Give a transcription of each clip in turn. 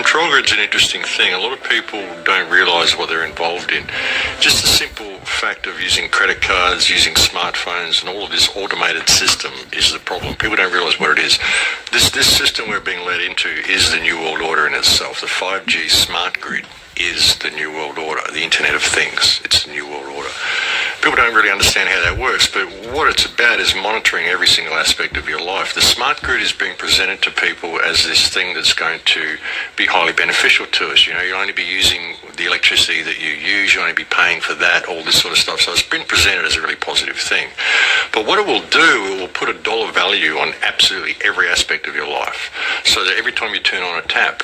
control grid's an interesting thing. A lot of people don't realise what they're involved in. Just the simple fact of using credit cards, using smartphones, and all of this automated system is the problem. People don't realise what it is. This system we're being led into is the New World Order in itself. The 5G smart grid is the New World Order, the Internet of Things. It's the New World Order. People don't really understand how that works, but what it's about is monitoring every single aspect of your life. The smart grid is being presented to people as this thing that's going to be highly beneficial to us. You know, you'll only be using the electricity that you use, you'll only be paying for that, all this sort of stuff. So it's been presented as a really positive thing. But what it will do, it will put a dollar value on absolutely every aspect of your life. So that every time you turn on a tap,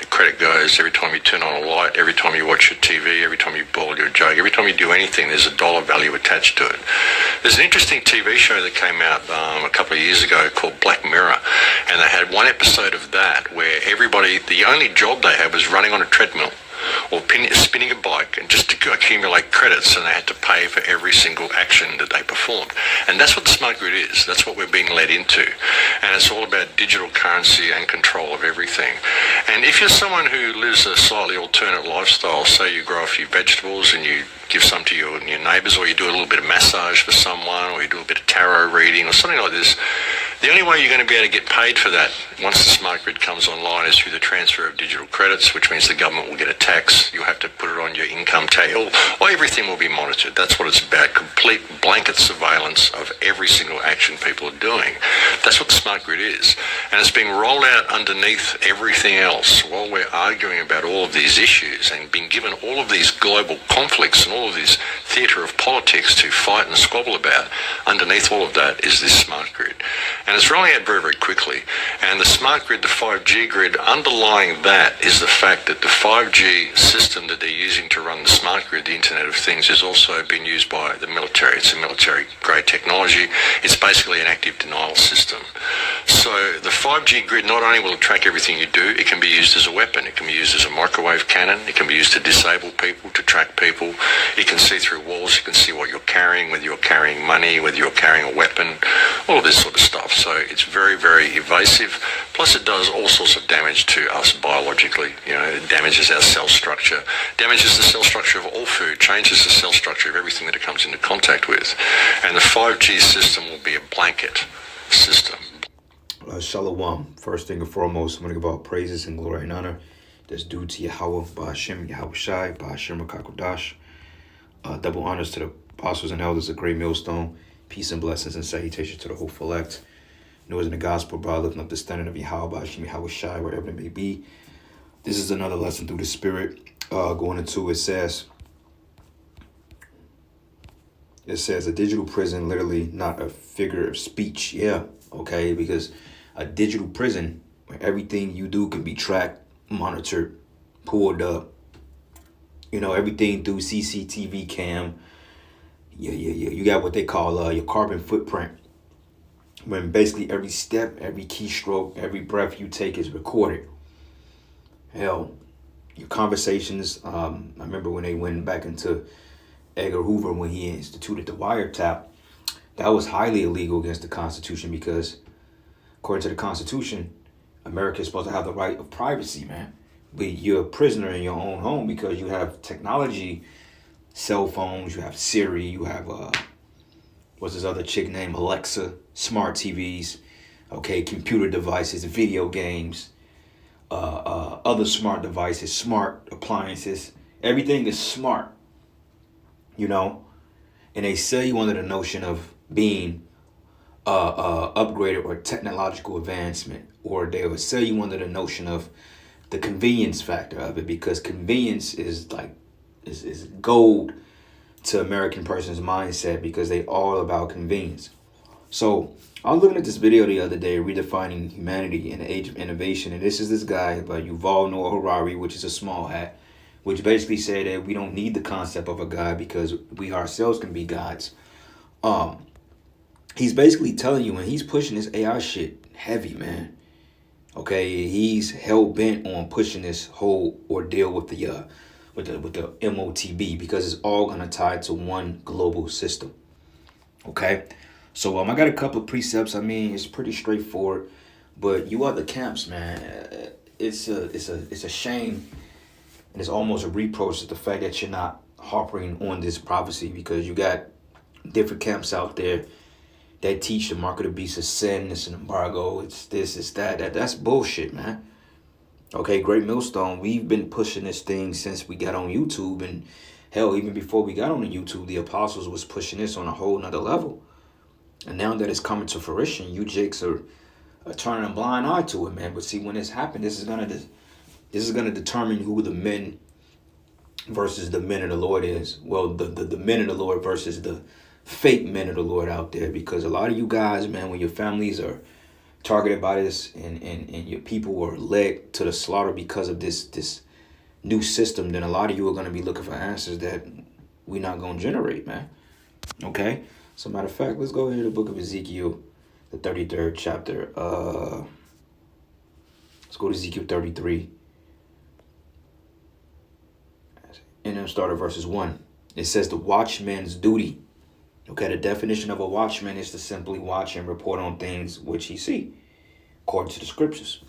credit goes. Every time you turn on a light, every time you watch your TV, every time you boil your jug, every time you do anything, there's a dollar value attached to it. There's an interesting TV show that came out a couple of years ago called Black Mirror, and they had one episode of that where everybody, the only job they had was running on a treadmill or spinning a bike and just to accumulate credits, and they had to pay for every single action that they performed. And that's what the smart grid is. That's what we're being led into. And it's all about digital currency and control of everything. And if you're someone who lives a slightly alternate lifestyle, say you grow a few vegetables and you give some to your neighbours, or you do a little bit of massage for someone, or you do a bit of tarot reading or something like this, the only way you're going to be able to get paid for that once the smart grid comes online is through the transfer of digital credits, which means the government will get a tax. You'll have to put it on your income tax, or everything will be monitored. That's what it's about, complete blanket surveillance of every single action people are doing. That's what the smart grid is. And it's being rolled out underneath everything else while we're arguing about all of these issues and being given all of these global conflicts and all of this theatre of politics to fight and squabble about. Underneath all of that is this smart grid. And it's rolling out very, very quickly. And the smart grid, the 5G grid, underlying that is the fact that the 5G system that they're using to run the smart grid, the Internet of Things, is also being used by the military. It's a military-grade technology. It's basically an active denial system. So the 5G grid not only will track everything you do, it can be used as a weapon. It can be used as a microwave cannon. It can be used to disable people, to track people. It can see through walls. It can see what you're carrying, whether you're carrying money, whether you're carrying a weapon, all of this sort of stuff. So it's very, very evasive. Plus it does all sorts of damage to us biologically. You know, it damages our cell structure, damages the cell structure of all food, changes the cell structure of everything that it comes into contact with. And the 5G system will be a blanket system. Shalom. First thing and foremost, I'm going to give all praises and glory and honor that's due to Yahweh, Ba'ashem, Yahweh Shai, Ba'ashem, Rakakodash. Double honors to the apostles and elders of Great Millstone. Peace and blessings and salutations to the hopeful elect. Noise in the gospel, brother, lifting up the standard of Yahweh, Ba'ashem, Yahweh Shai, wherever it may be. This is another lesson through the Spirit. Going into it says a digital prison, literally not a figure of speech. Yeah, okay, because a digital prison where everything you do can be tracked, monitored, pulled up. You know, everything through CCTV cam. Yeah. You got what they call your carbon footprint. When basically every step, every keystroke, every breath you take is recorded. Hell, your conversations. I remember when they went back into Edgar Hoover when he instituted the wiretap. That was highly illegal against the Constitution because, according to the Constitution, America is supposed to have the right of privacy, man. But you're a prisoner in your own home because you have technology, cell phones, you have Siri, you have, what's this other chick named Alexa, smart TVs, okay, computer devices, video games, other smart devices, smart appliances. Everything is smart, you know? And they sell you under the notion of being upgraded or technological advancement, or they will sell you under the notion of the convenience factor of it, because convenience is like is gold to American person's mindset because they all about convenience. So I was looking at this video the other day, redefining humanity in the age of innovation, and this is this guy by Yuval Noah Harari, which is a small hat, which basically said that we don't need the concept of a God because we ourselves can be gods. He's basically telling you, and he's pushing this AI shit heavy, man. Okay, he's hell bent on pushing this whole ordeal with the MOTB because it's all gonna tie to one global system. Okay, so I got a couple of precepts. I mean, it's pretty straightforward, but you other camps, man, it's a shame, and it's almost a reproach to the fact that you're not harping on this prophecy, because you got different camps out there that teach the mark of the beast is sin, it's an embargo, it's this, it's that. That's bullshit, man. Okay, Great Millstone, we've been pushing this thing since we got on YouTube, and hell, even before we got on the YouTube, the apostles was pushing this on a whole nother level. And now that it's coming to fruition, you jakes are turning a blind eye to it, man. But see, when this happened, this is gonna determine who the men versus the men of the Lord is. Well, the men of the Lord versus the fake men of the Lord out there. Because a lot of you guys, man, when your families are targeted by this, and your people are led to the slaughter because of this new system, then a lot of you are going to be looking for answers that we're not going to generate, man. Okay? So, matter of fact, let's go into the book of Ezekiel, the 33rd chapter. Let's go to Ezekiel 33. And then start at verses 1. It says the watchman's duty. Okay, the definition of a watchman is to simply watch and report on things which he see, according to the scriptures.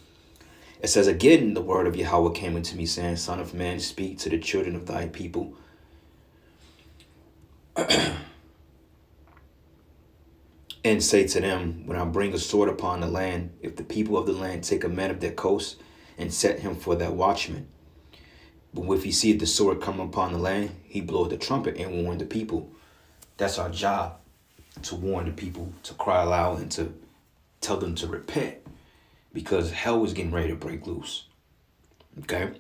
It says, again, the word of Yahweh came unto me, saying, Son of man, speak to the children of thy people. And say to them, when I bring a sword upon the land, if the people of the land take a man of their coast and set him for their watchman. But if he see the sword come upon the land, he bloweth the trumpet and warn the people. That's our job, to warn the people, to cry aloud, and to tell them to repent, because hell is getting ready to break loose. Okay?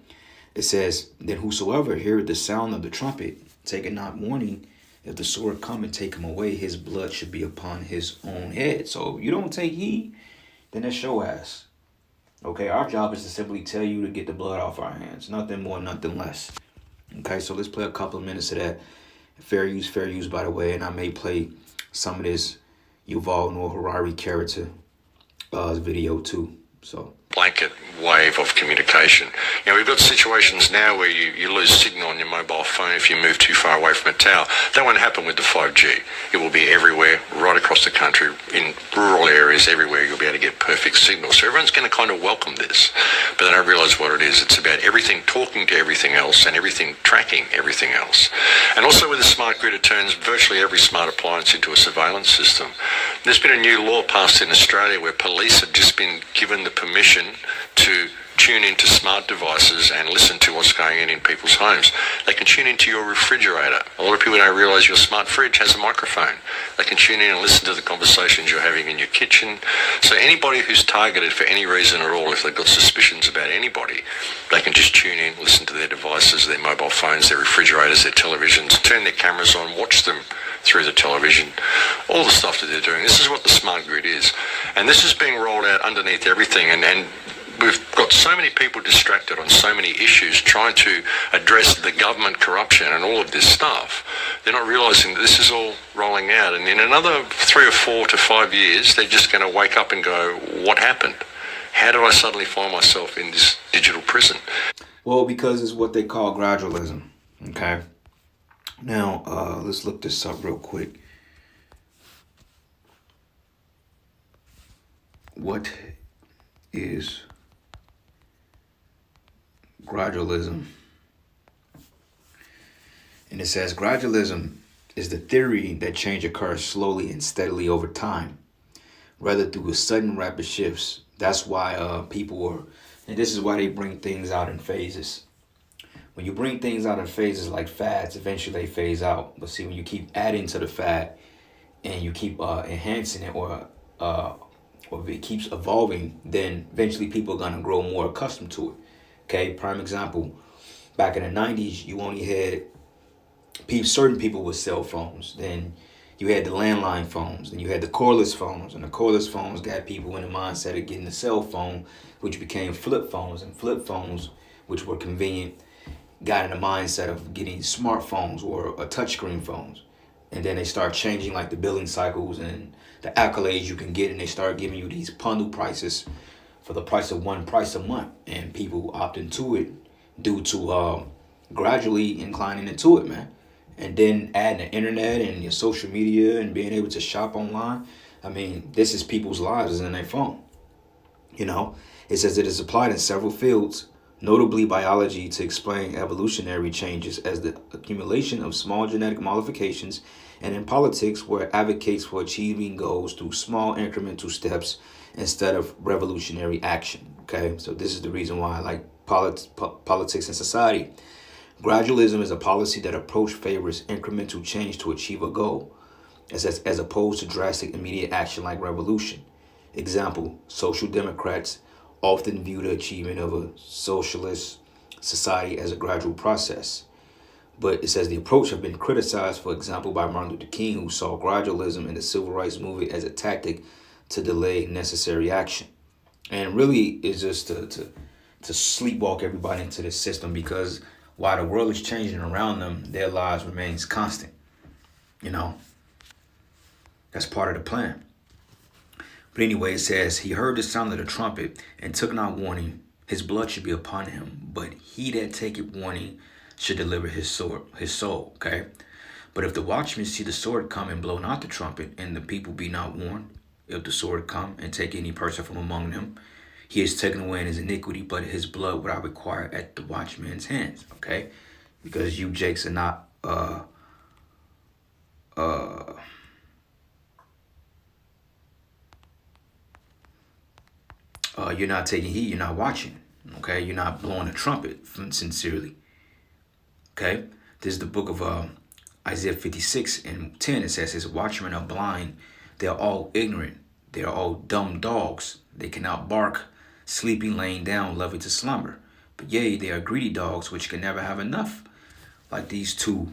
It says, then whosoever heareth the sound of the trumpet, taketh not warning, if the sword come and take him away, his blood should be upon his own head. So if you don't take heed, then that's your ass. Okay? Our job is to simply tell you to get the blood off our hands. Nothing more, nothing less. Okay? So let's play a couple of minutes of that. Fair use, by the way. And I may play some of this Yuval Noah Harari character video too. So blanket wave of communication. You know, we've got situations now where you lose signal on your mobile phone if you move too far away from a tower. That won't happen with the 5G. It will be everywhere, right across the country, in rural areas, everywhere. You'll be able to get perfect signal. So everyone's going to kind of welcome this, but they don't realize what it is. It's about everything talking to everything else and everything tracking everything else. And also with the smart grid, it turns virtually every smart appliance into a surveillance system. There's been a new law passed in Australia where police have just been given the permission to tune into smart devices and listen to what's going on in people's homes. They can tune into your refrigerator. A lot of people don't realise your smart fridge has a microphone. They can tune in and listen to the conversations you're having in your kitchen. So anybody who's targeted for any reason at all, if they've got suspicions about anybody, they can just tune in, listen to their devices, their mobile phones, their refrigerators, their televisions, turn their cameras on, watch them through the television, all the stuff that they're doing. This is what the smart grid is. And this is being rolled out underneath everything. And we've got so many people distracted on so many issues trying to address the government corruption and all of this stuff. They're not realising that this is all rolling out. And in another 3 or 4 to 5 years, they're just going to wake up and go, what happened? How did I suddenly find myself in this digital prison? Well, because it's what they call gradualism. Okay? Now, let's look this up real quick. What is gradualism? And it says gradualism is the theory that change occurs slowly and steadily over time, rather through sudden rapid shifts. That's why people are, and this is why they bring things out in phases. When you bring things out in phases like fads, eventually they phase out. But see, when you keep adding to the fad and you keep enhancing it, or if it keeps evolving, then eventually people are going to grow more accustomed to it. Okay, prime example, back in the 90s, you only had certain people with cell phones. Then you had the landline phones, then you had the cordless phones, and the cordless phones got people in the mindset of getting a cell phone, which became flip phones, and flip phones, which were convenient, got in the mindset of getting smartphones or a touchscreen phones. And then they start changing like the billing cycles and the accolades you can get, and they start giving you these bundle prices for the price of one price a month, and people opt into it due to gradually inclining into it, man. And then adding the internet and your social media and being able to shop online. I mean, this is people's lives is in their phone. You know, it says it is applied in several fields, notably biology, to explain evolutionary changes as the accumulation of small genetic modifications, and in politics, where it advocates for achieving goals through small incremental steps instead of revolutionary action. Okay, so this is the reason why I like politics and society. Gradualism is a policy that approach favors incremental change to achieve a goal, as opposed to drastic immediate action like revolution. Example, social democrats often view the achievement of a socialist society as a gradual process. But it says the approach have been criticized, for example, by Martin Luther King, who saw gradualism in the civil rights movement as a tactic to delay necessary action. And really is just to sleepwalk everybody into this system, because while the world is changing around them, their lives remains constant. You know, that's part of the plan. But anyway, it says, he heard the sound of the trumpet and took not warning. His blood should be upon him, but he that taketh warning should deliver his soul. Okay? But if the watchmen see the sword come and blow not the trumpet, and the people be not warned, if the sword come and take any person from among them, he is taken away in his iniquity, but his blood would I require at the watchman's hands. Okay? Because you Jakes are not you're not taking heed, you're not watching. Okay, you're not blowing a trumpet sincerely. Okay, this is the book of Isaiah 56 and 10. It says, his watchmen are blind, they are all ignorant, they are all dumb dogs, they cannot bark, sleeping, laying down, loving to slumber. But yea, they are greedy dogs which can never have enough. Like these two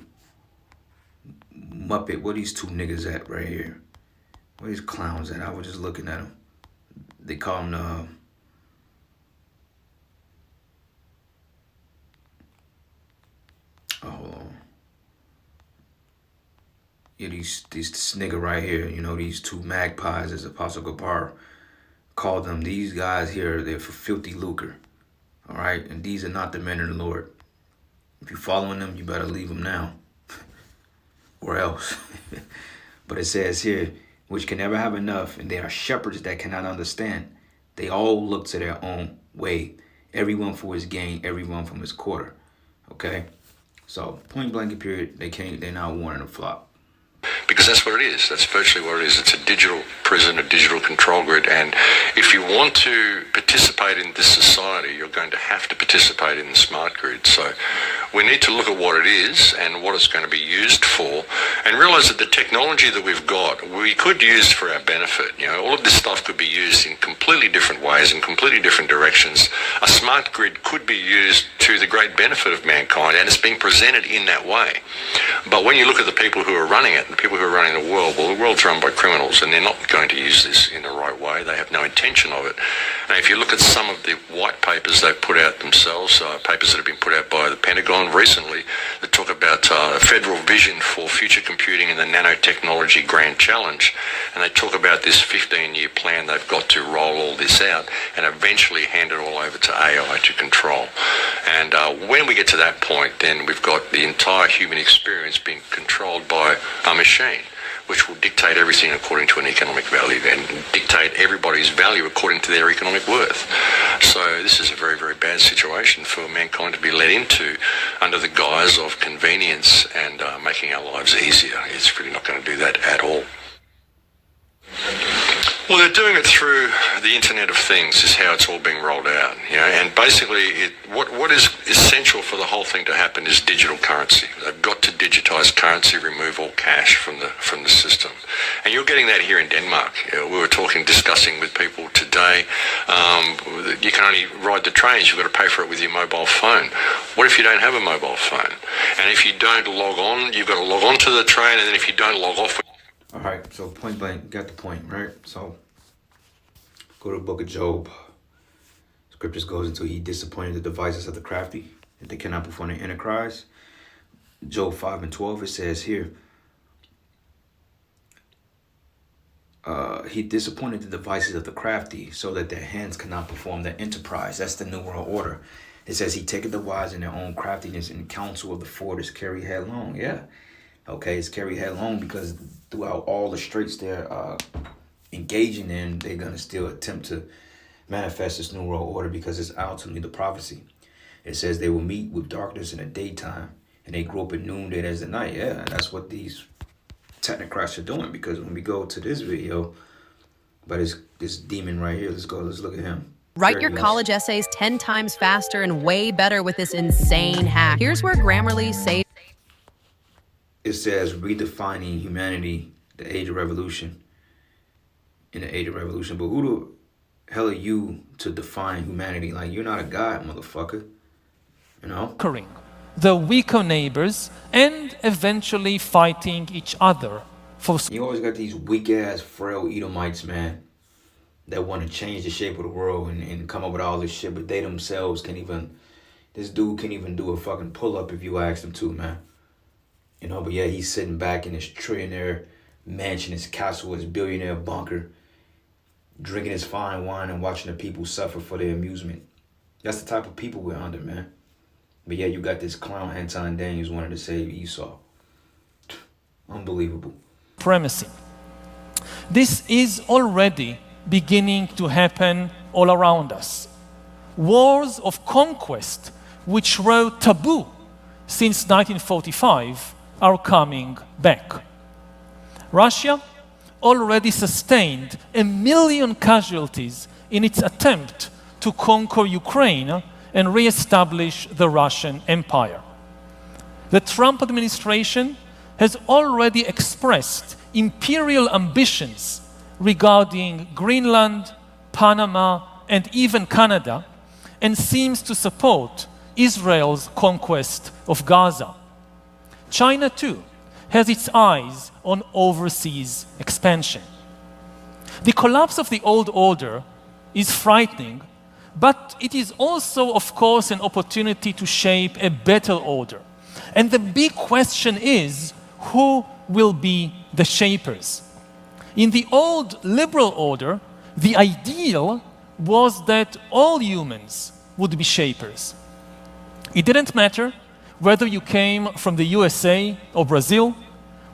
where these two niggas at right here? Where these clowns at? I was just looking at them. They call them this nigga right here, you know, these two magpies, as Apostle Gabbar called them. These guys here, they're for filthy lucre. All right, and these are not the men of the Lord. If you're following them, you better leave them now, or else. But it says here, which can never have enough, and they are shepherds that cannot understand. They all look to their own way, everyone for his gain, everyone from his quarter. Okay, so point blank period, they're not warning a flop. Because that's what it is. That's virtually what it is. It's a digital prison, a digital control grid. And if you want to participate in this society, you're going to have to participate in the smart grid. So we need to look at what it is and what it's going to be used for, and realize that the technology that we've got, we could use for our benefit. You know, all of this stuff could be used in completely different ways, in completely different directions. A smart grid could be used to the great benefit of mankind, and it's being presented in that way. But when you look at the people who are running it, the people who are running the world, well, the world's run by criminals, and they're not going to use this in the right way. They have no intention of it. And if you look at some of the white papers they've put out themselves, papers that have been put out by the Pentagon recently, that talk about a federal vision for future computing and the nanotechnology grand challenge, and they talk about this 15-year plan they've got to roll all this out and eventually hand it all over to AI to control. And when we get to that point, then we've got the entire human experience being controlled by a machine, which will dictate everything according to an economic value and dictate everybody's value according to their economic worth. So this is a very, very bad situation for mankind to be led into under the guise of convenience and making our lives easier. It's really not going to do that at all. Well, they're doing it through the Internet of Things is how it's all being rolled out, you know, and basically what is essential for the whole thing to happen is digital currency. They've got to digitize currency, remove all cash from the system. And you're getting that here in Denmark. You know, we were discussing with people today, you can only ride the trains, you've got to pay for it with your mobile phone. What if you don't have a mobile phone? And if you don't log on, you've got to log on to the train, and then if you don't log off... All right, so point blank, got the point, right? So go to the book of Job. Scriptures goes into he disappointed the devices of the crafty, that they cannot perform their enterprise. Job 5 and 12, it says here, he disappointed the devices of the crafty so that their hands cannot perform their enterprise. That's the New World Order. It says he taketh the wise in their own craftiness, and counsel of the fool is carried headlong. Yeah. Okay, it's carried headlong because throughout all the straits they're engaging in, they're going to still attempt to manifest this new world order because it's ultimately the prophecy. It says they will meet with darkness in the daytime and they grow up at noonday as the night. Yeah, that's what these technocrats are doing, because when we go to this video, but it's this demon right here. Let's look at him. Write your college essays 10 times faster and way better with this insane hack. Here's where Grammarly saves. It says redefining humanity, the age of revolution. In the age of revolution. But who the hell are you to define humanity? Like, you're not a god, motherfucker. You know? The weaker neighbors and eventually fighting each other for. You always got these weak ass frail Edomites, man, that want to change the shape of the world and come up with all this shit, but they themselves can't even. This dude can't even do a fucking pull up if you ask him to, man. You know, but yeah, he's sitting back in his trillionaire mansion, his castle, his billionaire bunker, drinking his fine wine and watching the people suffer for their amusement. That's the type of people we're under, man. But yeah, you got this clown Anton Daniels wanting to save Esau. Unbelievable. Supremacy. This is already beginning to happen all around us. Wars of conquest, which were taboo since 1945, are coming back. Russia already sustained 1 million casualties in its attempt to conquer Ukraine and re-establish the Russian Empire. The Trump administration has already expressed imperial ambitions regarding Greenland, Panama, and even Canada, and seems to support Israel's conquest of Gaza. China, too, has its eyes on overseas expansion. The collapse of the old order is frightening, but it is also, of course, an opportunity to shape a better order. And the big question is, who will be the shapers? In the old liberal order, the ideal was that all humans would be shapers. It didn't matter whether you came from the USA or Brazil,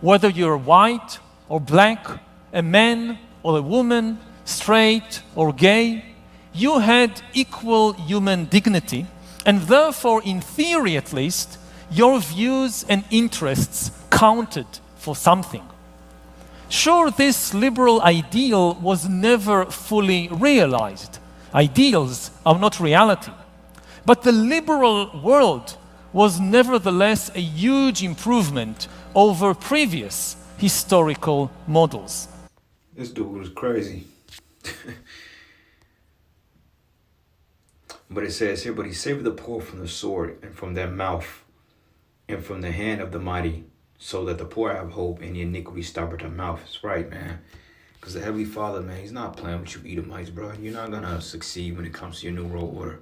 whether you're white or black, a man or a woman, straight or gay, you had equal human dignity, and therefore, in theory at least, your views and interests counted for something. Sure, this liberal ideal was never fully realized. Ideals are not reality. But the liberal world was nevertheless a huge improvement over previous historical models. This dude was crazy. But it says here, but he saved the poor from the sword and from their mouth and from the hand of the mighty, so that the poor have hope and the iniquity stop at their mouth. It's right, man. Because the Heavenly Father, man, he's not playing with you Edomites, bro. You're not going to succeed when it comes to your new world order.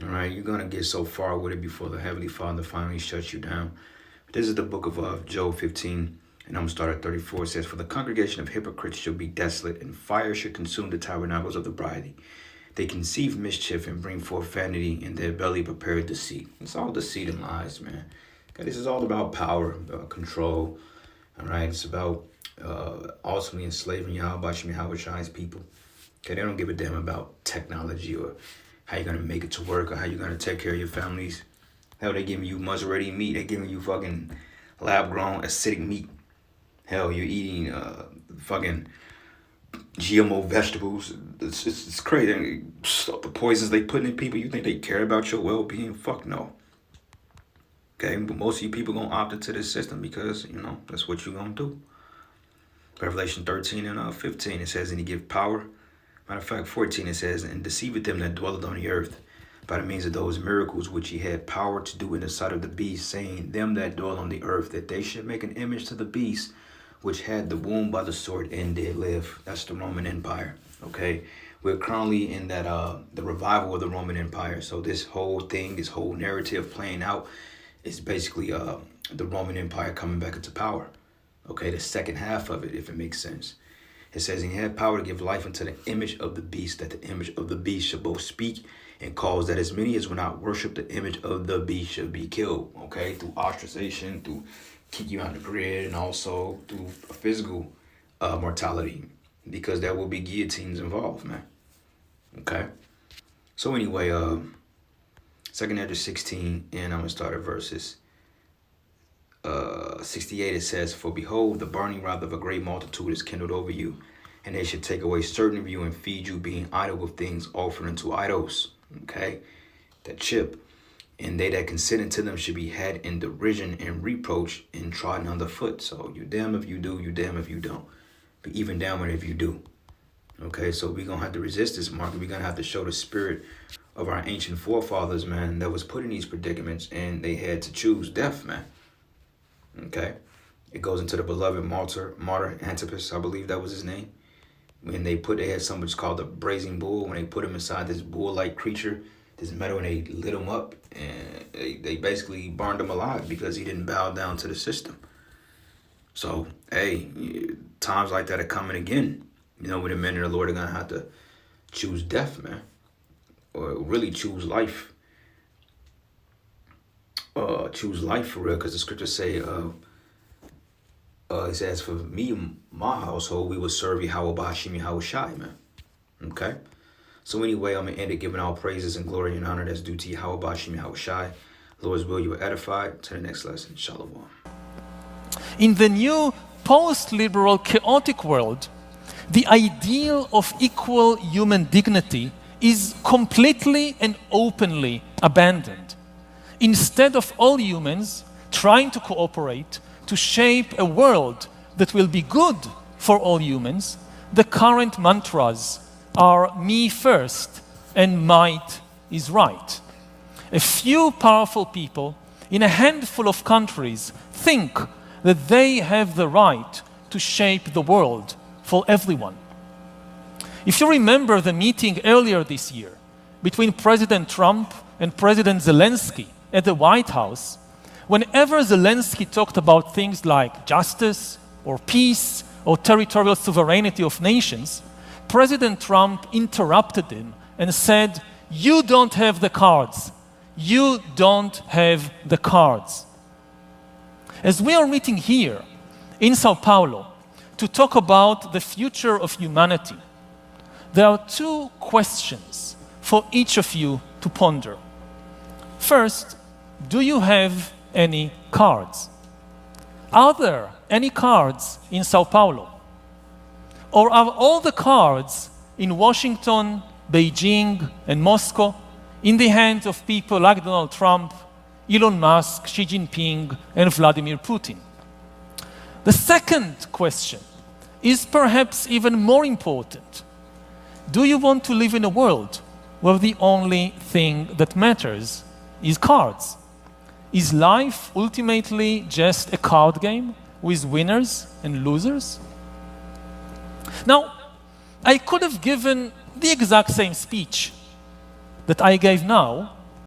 All right? You're going to get so far with it before the Heavenly Father finally shuts you down. This is the book of Job 15, and I'm going to start at 34. It says, for the congregation of hypocrites shall be desolate, and fire shall consume the tabernacles of the bride. They conceive mischief and bring forth vanity, and their belly prepared deceit. It's all deceit and lies, man. Okay, this is all about power, control. All right, it's about ultimately enslaving Yahweh Shai's people. Okay, they don't give a damn about technology or how you're gonna make it to work or how you're gonna take care of your families. Hell, they giving you muzzle-ready meat. They giving you fucking lab-grown acidic meat. Hell, you're eating fucking GMO vegetables. It's crazy. The poisons they put in people, you think they care about your well-being? Fuck no. Okay, but most of you people gonna opt into this system because, you know, that's what you're gonna do. Revelation 13 and 15, it says, and he give power. Matter of fact, 14, it says, and deceiveth them that dwelleth on the earth by the means of those miracles which he had power to do in the sight of the beast, saying, them that dwell on the earth, that they should make an image to the beast, which had the wound by the sword and did live. That's the Roman Empire, okay? We're currently in that the revival of the Roman Empire. So this whole thing, this whole narrative playing out is basically the Roman Empire coming back into power. Okay, the second half of it, if it makes sense. It says, and he had power to give life unto the image of the beast, that the image of the beast should both speak and cause that as many as will not worship the image of the beast should be killed. Okay, through ostracization, through kick you out the grid, and also through physical mortality, because there will be guillotines involved, man. Okay. So anyway, 2nd Ezra 16, and I'm gonna start at verses 68. It says, "For behold, the burning wrath of a great multitude is kindled over you, and they should take away certain of you and feed you, being idle with things offered unto idols." Okay, that chip. "And they that consent unto them should be had in derision and reproach and trodden underfoot." So you damn if you do, you damn if you don't. But even damn if you do. Okay, so we're going to have to resist this market. We're going to have to show the spirit of our ancient forefathers, man, that was put in these predicaments, and they had to choose death, man. Okay, it goes into the beloved martyr Antipas, I believe that was his name. When they had something called the brazen bull, when they put him inside this bull-like creature, this metal, and they lit him up, and they basically burned him alive because he didn't bow down to the system. So, hey, times like that are coming again. You know, when the men of the Lord are going to have to choose death, man. Or really choose life. Choose life for real, because the scriptures say, it says, "For me and my household, we will serve Yahweh Ba'ashim Yahweh Shai," man. Okay? So anyway, I'm going to end it giving all praises and glory and honor that's due to Yahweh Ba'ashim Yahweh Shai. Lord's will, you are edified. To the next lesson. Shalom. In the new post-liberal chaotic world, the ideal of equal human dignity is completely and openly abandoned. Instead of all humans trying to cooperate to shape a world that will be good for all humans, the current mantras are me first and might is right. A few powerful people in a handful of countries think that they have the right to shape the world for everyone. If you remember the meeting earlier this year between President Trump and President Zelensky at the White House, whenever Zelensky talked about things like justice or peace or territorial sovereignty of nations, President Trump interrupted him and said, "You don't have the cards. You don't have the cards." As we are meeting here in Sao Paulo to talk about the future of humanity, there are two questions for each of you to ponder. First, do you have any cards? Are there any cards in Sao Paulo? Or are all the cards in Washington, Beijing, and Moscow in the hands of people like Donald Trump, Elon Musk, Xi Jinping, and Vladimir Putin? The second question is perhaps even more important. Do you want to live in a world where the only thing that matters is cards? Is life ultimately just a card game with winners and losers? Now, I could have given the exact same speech that I gave now